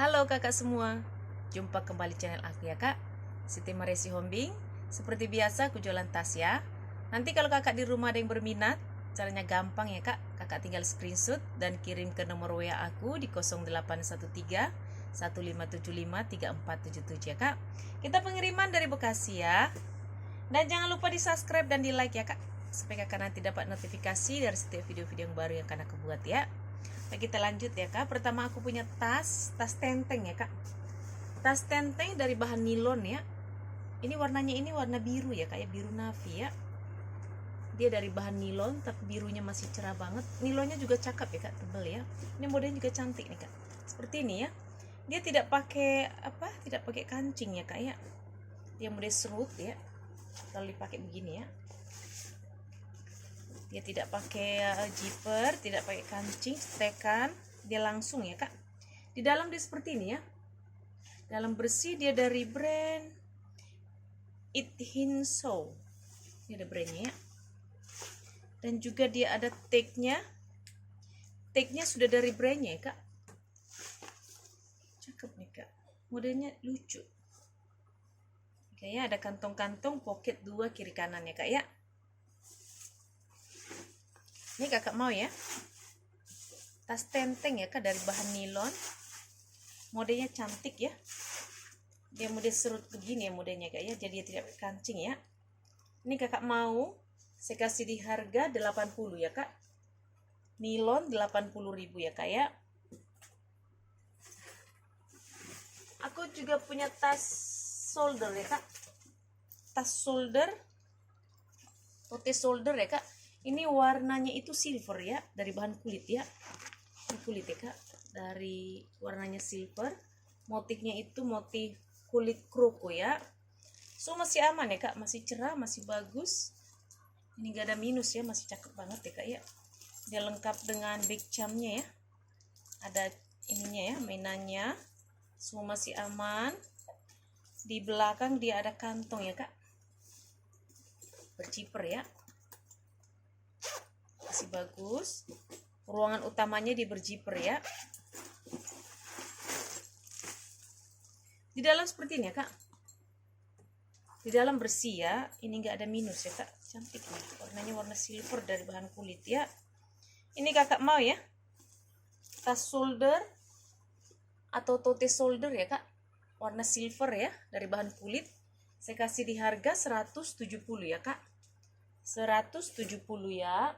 Halo kakak semua, jumpa kembali channel aku ya kak, Siti Maresi Hombing. Seperti biasa aku jualan tas ya. Nanti kalau kakak di rumah ada yang berminat, caranya gampang ya kak. Kakak tinggal screenshot dan kirim ke nomor WA aku di 0813 1575 3477 ya kak. Kita pengiriman dari Bekasi ya. Dan jangan lupa di subscribe dan di like ya kak, supaya kakak nanti dapat notifikasi dari setiap video-video yang baru yang akan aku buat ya. Nah, kita lanjut ya kak. Pertama aku punya tas tenteng ya kak. Tas tenteng dari bahan nilon ya. Ini warnanya warna biru ya kak ya, biru navy ya. Dia dari bahan nilon tapi birunya masih cerah banget. Nilonnya juga cakep ya kak, tebel ya. Ini modelnya juga cantik nih kak. Seperti ini ya. Dia tidak pakai tidak pakai kancing ya kak ya. Dia model serut ya. Lalu dipakai begini ya. Dia tidak pakai zipper, tidak pakai kancing, setekan, dia langsung ya kak. Di dalam dia seperti ini ya. Dalam bersih dia dari brand It Hinso. Ini ada brandnya ya. Dan juga dia ada tag-nya. Tag-nya sudah dari brandnya ya kak. Cakep nih kak. Modelnya lucu. Kayaknya ada kantong-kantong pocket 2 kiri kanan ya kak ya. Ini kakak mau ya. Tas tenteng ya kak dari bahan nilon. Modelnya cantik ya. Dia model serut begini ya modelnya kak ya. Jadi dia tidak kancing ya. Ini kakak mau, saya kasih di harga 80 ya kak. Nilon 80.000 ya kak ya. Aku juga punya tas shoulder ya kak. Tas shoulder, tote shoulder ya kak. Ini warnanya itu silver ya, dari bahan kulit ya. Ini kulit ya kak, dari warnanya silver. Motifnya itu motif kulit kroko ya. So masih aman ya kak, masih cerah, masih bagus. Ini gak ada minus ya, masih cakep banget ya kak ya. Dia lengkap dengan back charmnya ya. Ada ininya ya, mainannya. Semua masih aman. Di belakang dia ada kantong ya kak. Berciper ya. Masih bagus. Ruangan utamanya di berjiper ya. Di dalam seperti ini ya kak. Di dalam bersih ya. Ini enggak ada minus ya kak. Cantik nih. Warnanya warna silver dari bahan kulit ya. Ini kakak mau ya. Tas shoulder atau tote shoulder ya kak. Warna silver ya dari bahan kulit. Saya kasih di harga 170 ya kak. 170 ya.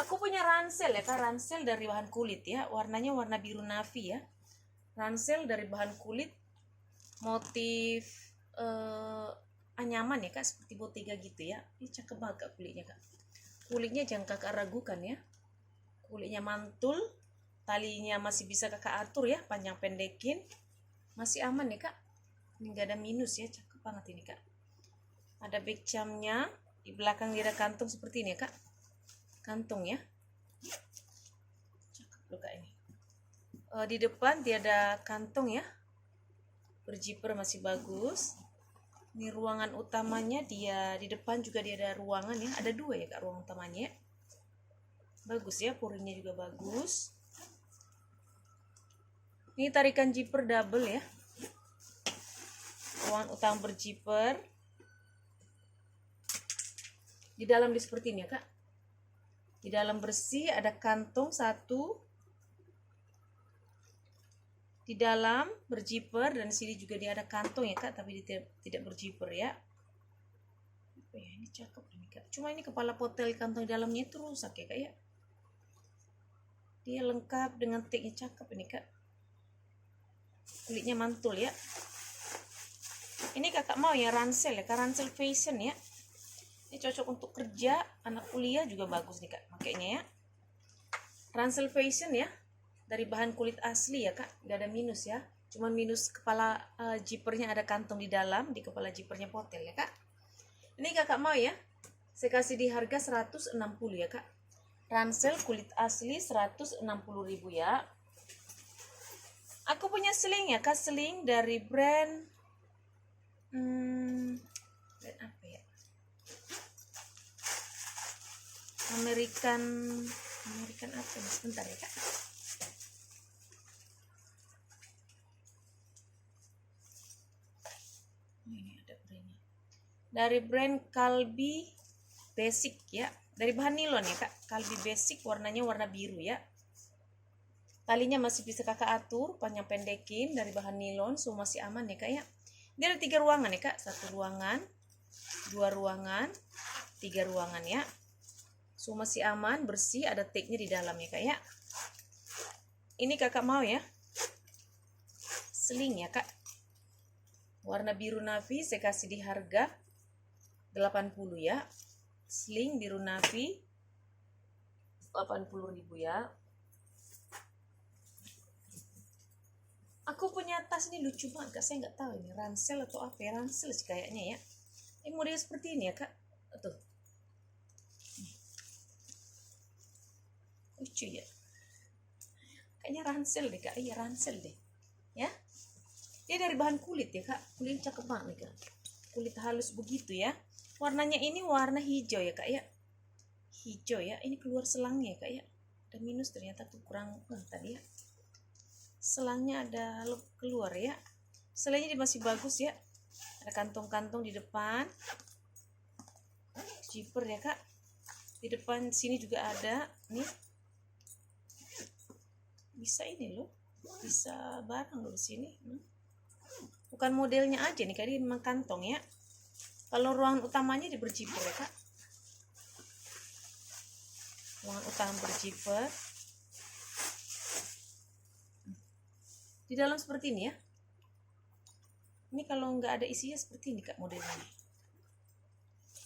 Aku punya ransel ya kak, ransel dari bahan kulit ya, warnanya warna biru navy ya. Ransel dari bahan kulit, motif anyaman ya kak, seperti bottega gitu ya. Ini cakep banget kak kulitnya kak. Kulitnya jangan kakak ragukan ya. Kulitnya mantul, talinya masih bisa kakak atur ya, panjang pendekin. Masih aman ya kak. Ini gak ada minus ya, cakep banget ini kak. Ada back charmnya, di belakang dia ada kantong seperti ini ya kak. Kantong ya, cakep loh kak ini. Di depan dia ada kantong ya, berjiper masih bagus. Ini ruangan utamanya, dia di depan juga dia ada ruangan ya, ada 2 ya kak ruang utamanya ya. Bagus ya, puringnya juga bagus. Ini tarikan zipper double ya, ruangan utama berjiper. Di dalam dia seperti ini ya kak. Di dalam bersih ada kantong 1. Di dalam berjiper dan sini juga dia ada kantong ya kak, tapi dia tidak berjiper ya. Ini cakep nih kak. Cuma ini kepala potel kantong dalamnya itu rusak ya kak ya. Dia lengkap dengan tagnya, cakep ini kak. Kulitnya mantul ya. Ini kakak mau ya ransel ya kak, ransel fashion ya. Ini cocok untuk kerja, anak kuliah juga bagus nih kak makanya ya. Ransel fashion ya, dari bahan kulit asli ya kak, gak ada minus ya. Cuman minus kepala zippernya ada kantong di dalam, di kepala zippernya potel ya kak. Ini kakak mau ya, saya kasih di harga 160 ya kak. Ransel kulit asli 160.000 ya. Aku punya sling ya kak, sling dari brand apa ya, American apa nih, sebentar ya kak. dari brand Kalbi Basic ya, dari bahan nilon ya kak. Kalbi Basic, warnanya warna biru ya. Talinya masih bisa kakak atur panjang pendekin, dari bahan nilon, semua masih aman ya kak ya. Dia ada 3 ruangan ya kak, 1 ruangan, 2 ruangan, 3 ruangan ya. Semua masih aman, bersih, ada tagnya di dalam ya kak ya. Ini kakak mau ya, seling ya kak, warna biru navy, saya kasih di harga 80 ya. Seling biru navy 80.000 ya. Aku punya tas ini lucu banget kak, saya nggak tahu ini ransel atau apa ya, ransel sih kayaknya ya. Ini model seperti ini ya kak, tuh lucu ya, kayaknya ransel deh kak. Iya ransel deh ya. Dia dari bahan kulit ya kak, kulit cakep banget nih kak, kulit halus begitu ya. Warnanya ini warna hijau ya kak ya, hijau ya. Ini keluar selangnya ya kak ya, ada minus ternyata tuh, kurang tadi ya, selangnya ada keluar ya. Selangnya masih bagus ya, ada kantong-kantong di depan, zipper ya kak. Di depan sini juga ada nih, bisa ini loh, bisa barang loh di sini. Bukan modelnya aja nih kak, ini memang kantong ya. Kalau ruangan utamanya di berzipper ya kak, ruangan utama berzipper. Di dalam seperti ini ya. Ini kalau nggak ada isinya seperti ini kak modelnya.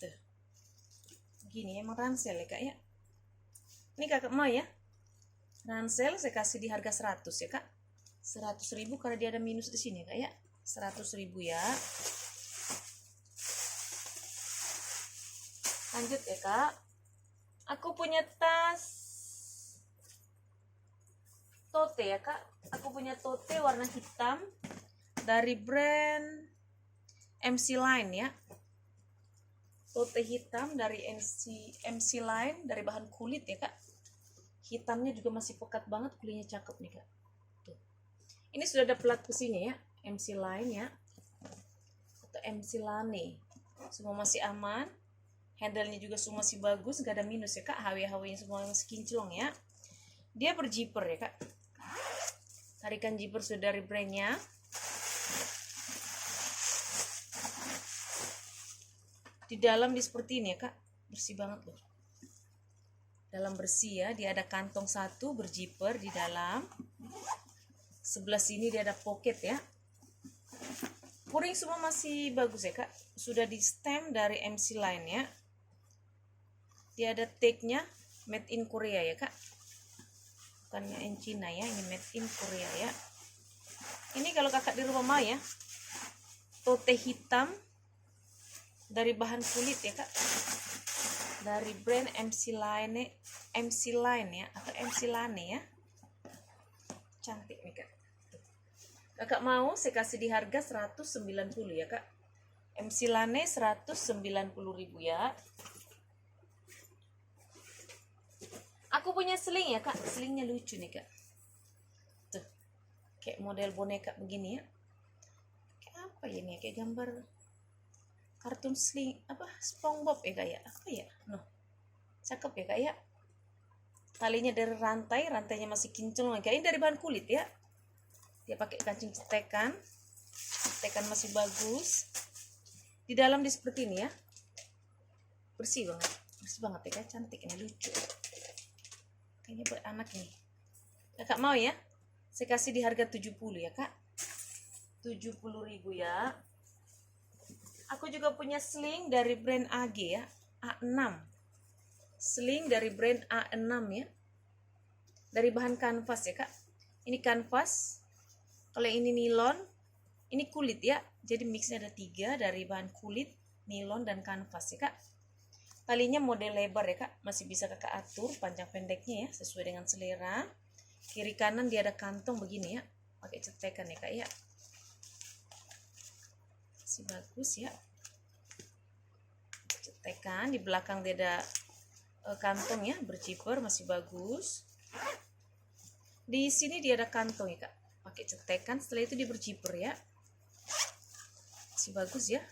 Tuh. Gini emang ransel ya kak ya. Ini kakak mau ya, ransel saya kasih di harga 100 ya kak. 100.000 karena dia ada minus di sini kak ya. 100.000 ya. Lanjut ya kak. Aku punya tas tote ya kak. Aku punya tote warna hitam dari brand MC Line ya. Tote hitam dari MC Line, dari bahan kulit ya kak. Hitamnya juga masih pekat banget, kulitnya cakep nih kak. Tuh. Ini sudah ada plat besinya ya, MC Line ya, atau MC Lane. Semua masih aman. Handle-nya juga semua masih bagus, gak ada minus ya kak. HW-HW-nya semua masih kinclong ya. Dia berzipper ya kak. Tarikan zipper sudah dari brandnya. Di dalam di seperti ini ya kak, bersih banget loh. Dalam bersih ya, dia ada kantong 1 berzipper di dalam. Sebelah sini dia ada pocket ya. Puring semua masih bagus ya kak. Sudah di stem dari MC Line ya. Dia ada tag-nya made in Korea ya kak. Bukannya in China ya, ini made in Korea ya. Ini kalau kakak di rumah mau ya, tote hitam dari bahan kulit ya kak, dari brand MC Line ya, atau MC Lane ya. Cantik nih kak. Kakak mau saya kasih di harga 190 ya kak. MC Lane 190.000 ya. Aku punya seling ya kak, selingnya lucu nih kak. Tuh, kayak model boneka begini ya. Kayak apa ya nih, kayak gambar kartun seling apa, SpongeBob ya kak ya, apa ya, noh, cakep ya kak ya. Talinya dari rantai, rantainya masih kinclong kayak ini, dari bahan kulit ya. Dia pakai kancing cetekan, cetekan masih bagus. Di dalam di seperti ini ya, bersih banget ya kak, cantik ini, lucu. Kayaknya buat anak nih. Kakak mau ya, saya kasih di harga 70 ya kak. 70.000 ya. Aku juga punya sling dari brand AG ya, A6. Sling dari brand A6 ya. Dari bahan kanvas ya kak. Ini kanvas. Kalau ini nilon, ini kulit ya. Jadi mixnya ada 3 dari bahan kulit, nilon dan kanvas ya kak. Talinya model lebar ya kak, masih bisa kakak atur panjang pendeknya ya, sesuai dengan selera. Kiri kanan dia ada kantong begini ya, pakai cetekan ya kak ya. Masih bagus ya. Cetekan, di belakang dia ada kantong ya, berzipper masih bagus. Di sini dia ada kantong ya kak, pakai cetekan, setelah itu dia berzipper ya. Masih bagus ya.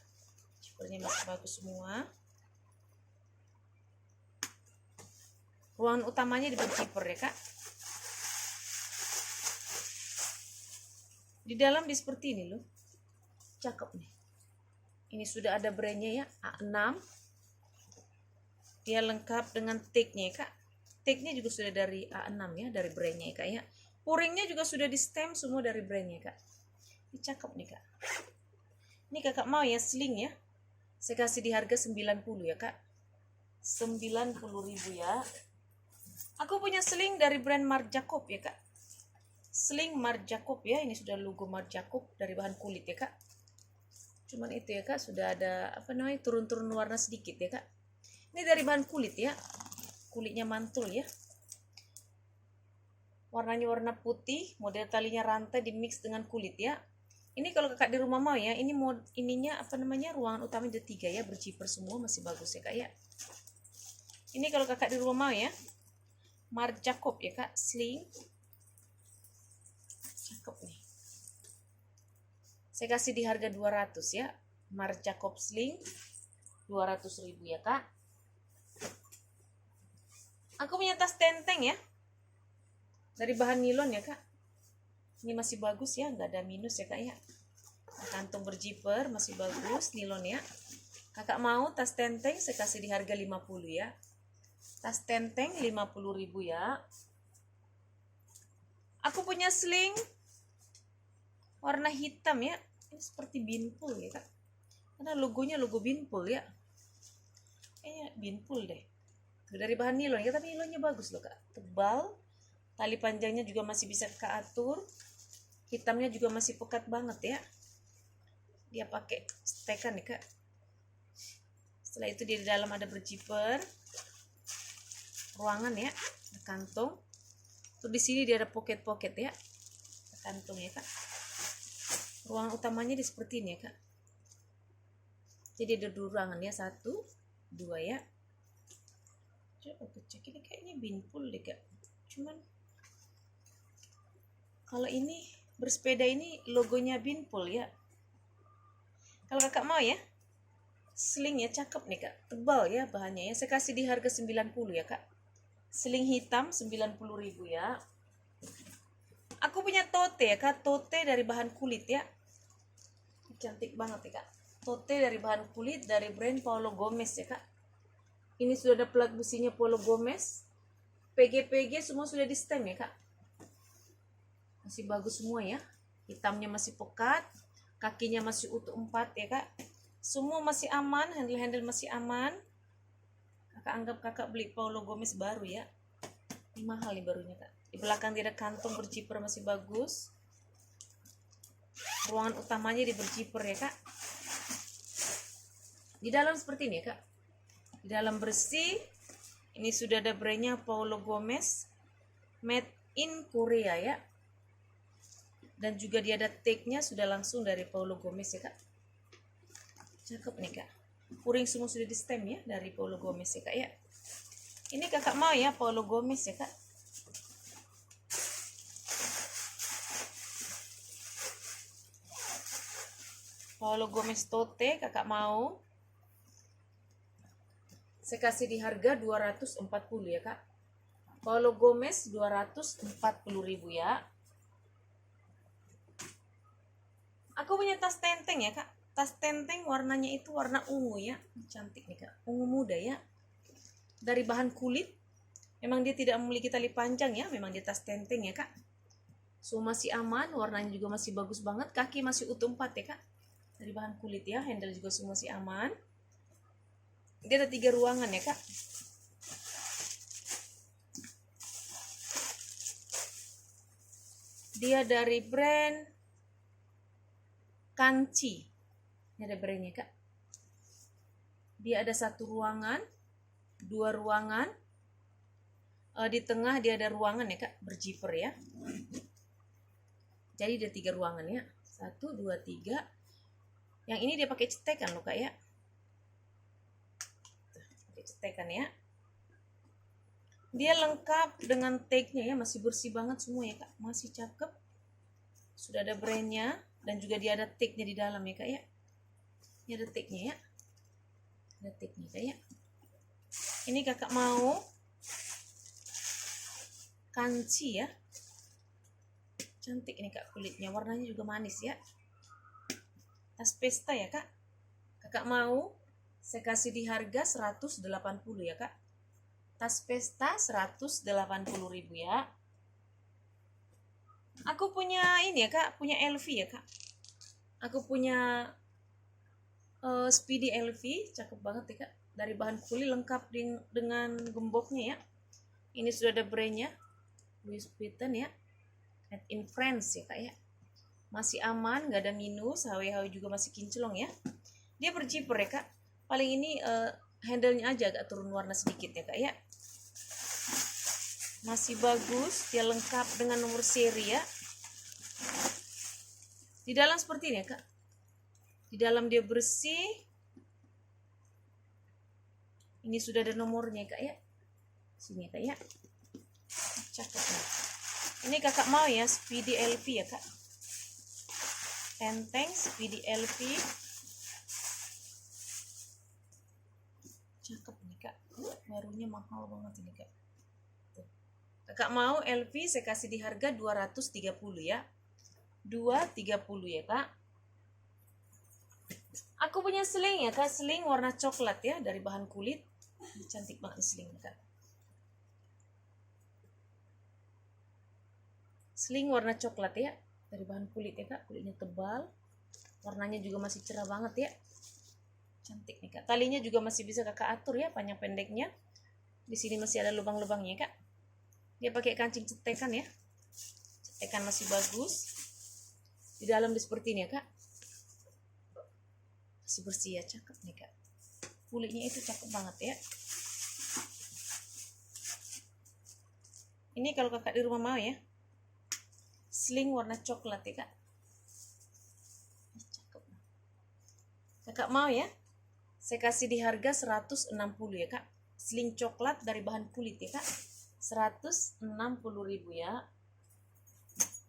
Zippernya masih bagus semua. Ruangan utamanya di berzipper ya kak. Di dalam di seperti ini loh, cakep nih. Ini sudah ada brandnya ya, A6. Dia lengkap dengan tagnya ya kak. Tagnya juga sudah dari A6 ya, dari brandnya ya kak ya. Puringnya juga sudah di stem semua dari brandnya kak. Ini cakep nih kak. Ini kakak mau ya sling ya. Saya kasih di harga 90 ya kak. 90.000 ya. Aku punya sling dari brand Marc Jacob ya kak. Sling Marc Jacob ya. Ini sudah logo Marc Jacob dari bahan kulit ya kak. Cuman itu ya kak, sudah ada apa namanya, turun-turun warna sedikit ya kak. Ini dari bahan kulit ya. Kulitnya mantul ya. Warnanya warna putih, model talinya rantai dimix dengan kulit ya. Ini kalau kakak di rumah mau ya, ini ininya apa namanya, ruangan utama ada 3 ya, berzipper semua, masih bagus ya kak ya. Ini kalau kakak di rumah mau ya, Marc Jacob ya kak, sling. Cakep nih. Saya kasih di harga 200 ya. Marc Jacob sling 200.000 ya kak. Aku punya tas tenteng ya. Dari bahan nilon ya kak. Ini masih bagus ya, nggak ada minus ya kak ya. Kantong berzipper masih bagus, nilon ya. Kakak mau tas tenteng, saya kasih di harga 50 ya. Tas tenteng 50.000 ya. Aku punya sling warna hitam ya. Ini seperti Binpool ya kak. Karena logonya logo Binpool ya. Binpool deh. Dari bahan nilon ya, tapi nilonnya bagus loh kak. Tebal. Tali panjangnya juga masih bisa kakak atur. Hitamnya juga masih pekat banget ya. Dia pakai stekan nih kak. Setelah itu di dalam ada berzipper. Ruangan ya, ada kantong. Terus di sini dia ada pocket ya, ada kantong ya kak. Ruangan utamanya di seperti ini ya kak. Jadi ada 2 ruangan ya, 1, 2 ya. Coba aku cek, ini kayaknya Binpool deh kak. Cuman kalau ini bersepeda ini logonya Binpool ya. Kalau kakak mau ya, sling ya, cakep nih kak, tebal ya bahannya ya. Saya kasih di harga 90 ya kak. Sling hitam 90.000 ya. Aku punya tote ya kak, tote dari bahan kulit ya. Cantik banget ya kak. Tote dari bahan kulit dari brand Paulo Gomez ya kak. Ini sudah ada plat businya Paulo Gomez. PG semua sudah di stem ya kak. Masih bagus semua ya. Hitamnya masih pekat, kakinya masih utuh 4 ya kak. Semua masih aman, handle masih aman. Kakak anggap kakak beli Paulo Gomez baru ya. Ini mahal nih barunya kak. Di belakang dia ada kantong berzipper masih bagus. Ruangan utamanya di berzipper ya kak. Di dalam seperti ini ya kak. Di dalam bersih. Ini sudah ada brandnya Paulo Gomez. Made in Korea ya. Dan juga dia ada tag-nya sudah langsung dari Paulo Gomez ya kak. Cakep nih kak. Puring semua sudah di stem ya dari Paulo Gomez ya kak ya. Ini kakak mau ya Paulo Gomez ya kak. Paulo Gomez tote kakak mau. Saya kasih di harga 240 ya kak. Paulo Gomez 240.000 ya. Aku punya tas tenteng ya kak. Tas tenteng warnanya itu warna ungu ya. Cantik nih kak. Ungu muda ya. Dari bahan kulit. Memang dia tidak memiliki tali panjang ya. Memang dia tas tenteng ya kak. So masih aman. Warnanya juga masih bagus banget. Kaki masih utuh 4 ya kak. Dari bahan kulit ya. Handle juga semua masih aman. Dia ada 3 ruangan ya kak. Dia dari brand Kanchi. Ini ada brandnya kak. Dia ada 1 ruangan, 2 ruangan. Di tengah dia ada ruangan ya kak, berzipper ya. Jadi ada 3 ruangan ya. 1, 2, 3. Yang ini dia pakai cetekan loh kak ya. Pakai cetekan ya. Dia lengkap dengan tag-nya ya, masih bersih banget semua ya kak. Masih cakep. Sudah ada brandnya dan juga dia ada tag-nya di dalam ya kak ya. Ini ada tag-nya ya. Detik nih kak ya. Ini kakak mau kanci ya. Cantik nih kak kulitnya, warnanya juga manis ya. Tas pesta ya kak. Kakak mau saya kasih di harga 180 ya kak. Tas pesta 180.000 ya. Aku punya ini ya kak, punya LV ya kak. Aku punya Speedy LV, cakep banget ya kak. Dari bahan kulit lengkap dengan gemboknya ya. Ini sudah ada brandnya, Louis Vuitton ya. Made in France ya kak ya. Masih aman, nggak ada minus, HW juga masih kinclong ya. Dia berzipper ya kak. Paling ini handle-nya aja agak turun warna sedikit ya kak ya. Masih bagus, dia lengkap dengan nomor seri ya. Di dalam seperti ini ya kak. Di dalam dia bersih. Ini sudah ada nomornya kak ya. Sini kak ya. Cakep nih. Ini kakak mau ya Speedy LV ya kak. Tenteng Speedy LV. Cakep nih kak. Barunya mahal banget ini kak. Tuh. Kakak mau LV saya kasih di harga 230 ya. 230 ya kak. Aku punya sling ya kak. Sling warna coklat ya. Dari bahan kulit. Cantik banget sling kak. Sling warna coklat ya. Dari bahan kulit ya kak. Kulitnya tebal. Warnanya juga masih cerah banget ya. Cantik nih kak. Talinya juga masih bisa kakak atur ya. Panjang pendeknya. Di sini masih ada lubang-lubangnya kak. Dia pakai kancing cetekan ya. Cetekan masih bagus. Di dalam dia seperti ini ya kak. Masih bersih ya, cakep nih kak. Kulitnya itu cakep banget ya. Ini kalau kakak di rumah mau ya. Sling warna coklat ya kak. Cakep. Kakak mau ya. Saya kasih di harga 160 ya kak. Sling coklat dari bahan kulit ya kak. 160.000 ya.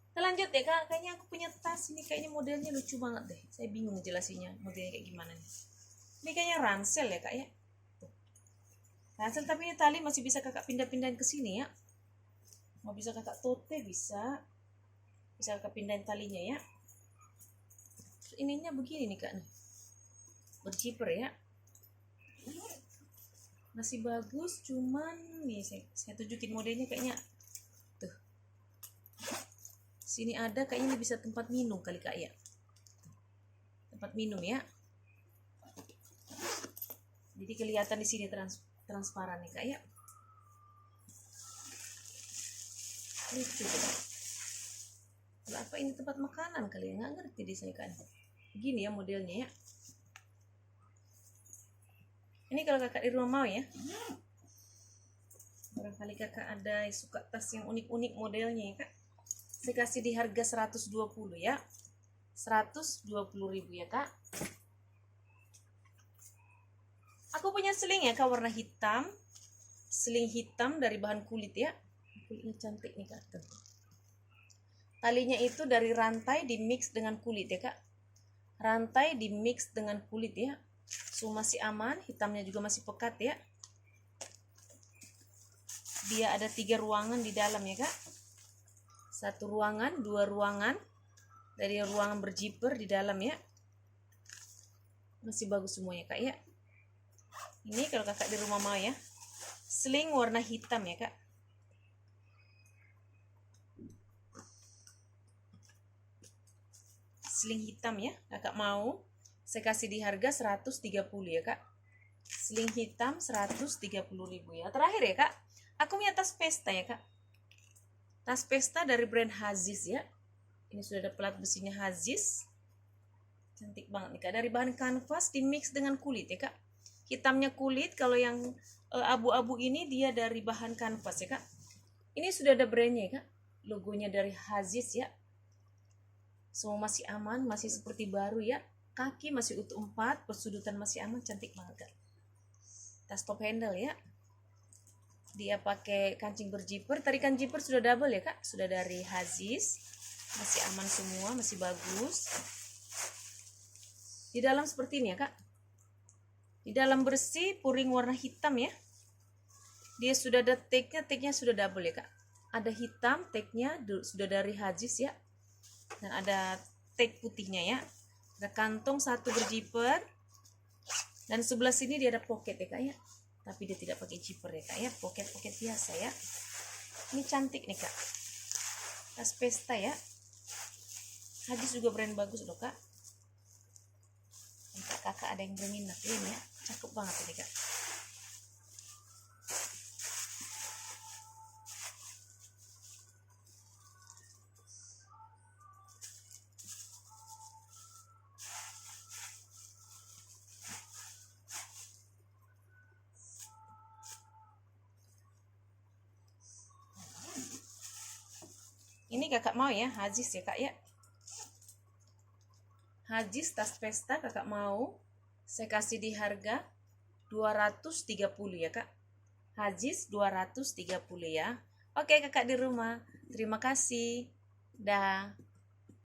Kita lanjut ya kak. Kayaknya aku punya tas ini, kayaknya modelnya lucu banget deh. Saya bingung jelasinnya modelnya kayak gimana nih. Ini kayaknya ransel ya kak ya. Tuh. Ransel tapi ini tali masih bisa kakak pindah-pindahin ke sini ya. Mau bisa kakak tote bisa. Bisa kakak pindahin talinya ya. Terus ininya begini nih kak nih. Berzipper ya. Masih bagus, cuman nih saya tunjukin modelnya kayaknya. Tuh. Sini ada kayaknya bisa tempat minum kali kak ya. Tempat minum ya. Jadi kelihatan di sini transparan nih kak ya. Lucu kak. Apa ini tempat makanan kali ya? Nggak ngerti deh saya kan. Begini ya modelnya ya. Ini kalau kakak di rumah mau ya. Barangkali kakak ada suka tas yang unik-unik modelnya ya kak. Saya kasih di harga 120 ya. 120.000 ya kak. Aku punya sling ya kak warna hitam. Sling hitam dari bahan kulit ya. Kulitnya cantik nih kak. Tuh. Talinya itu dari rantai di mix dengan kulit ya kak. Rantai di mix dengan kulit ya. So masih aman, hitamnya juga masih pekat ya. Dia ada 3 ruangan di dalam ya kak. 1 ruangan, 2 ruangan. Dari ruangan berzipper di dalam ya. Masih bagus semuanya kak ya. Ini kalau kakak di rumah mau ya. Sling warna hitam ya kak. Sling hitam ya, kakak mau. Saya kasih di harga 130 ya kak. Sling hitam 130.000 ya. Terakhir ya kak, aku punya tas pesta ya kak. Tas pesta dari brand Haziz ya. Ini sudah ada pelat besinya Haziz. Cantik banget nih kak. Dari bahan kanvas di mix dengan kulit ya kak. Hitamnya kulit, kalau yang abu-abu ini dia dari bahan kanvas ya kak. Ini sudah ada brandnya ya kak. Logonya dari Haziz ya. Semua masih aman, masih seperti baru ya. Kaki masih utuh 4, persudutan masih aman, cantik banget kak. Tas top handle ya. Dia pakai kancing berzipper. Tarikan zipper sudah double ya kak. Sudah dari Haziz. Masih aman semua, masih bagus. Di dalam seperti ini ya kak. Di dalam bersih puring warna hitam ya. Dia sudah ada tagnya sudah double ya kak. Ada hitam tagnya sudah dari Hajis ya. Dan ada tag putihnya ya. Ada kantong satu berjiper. Dan sebelah sini dia ada pocket ya kak ya. Tapi dia tidak pakai zipper ya kak ya. Pocket biasa ya. Ini cantik nih kak. Tas pesta ya. Hajis juga brand bagus loh kak. Untuk kakak ada yang berminat ini ya. Cakep banget ini kak. Ini kakak mau ya, Hajis ya kak ya. Hajis tas pesta kakak mau. Saya kasih di harga 230 ya kak. Hajis 230 ya. Oke kakak di rumah. Terima kasih. Dah.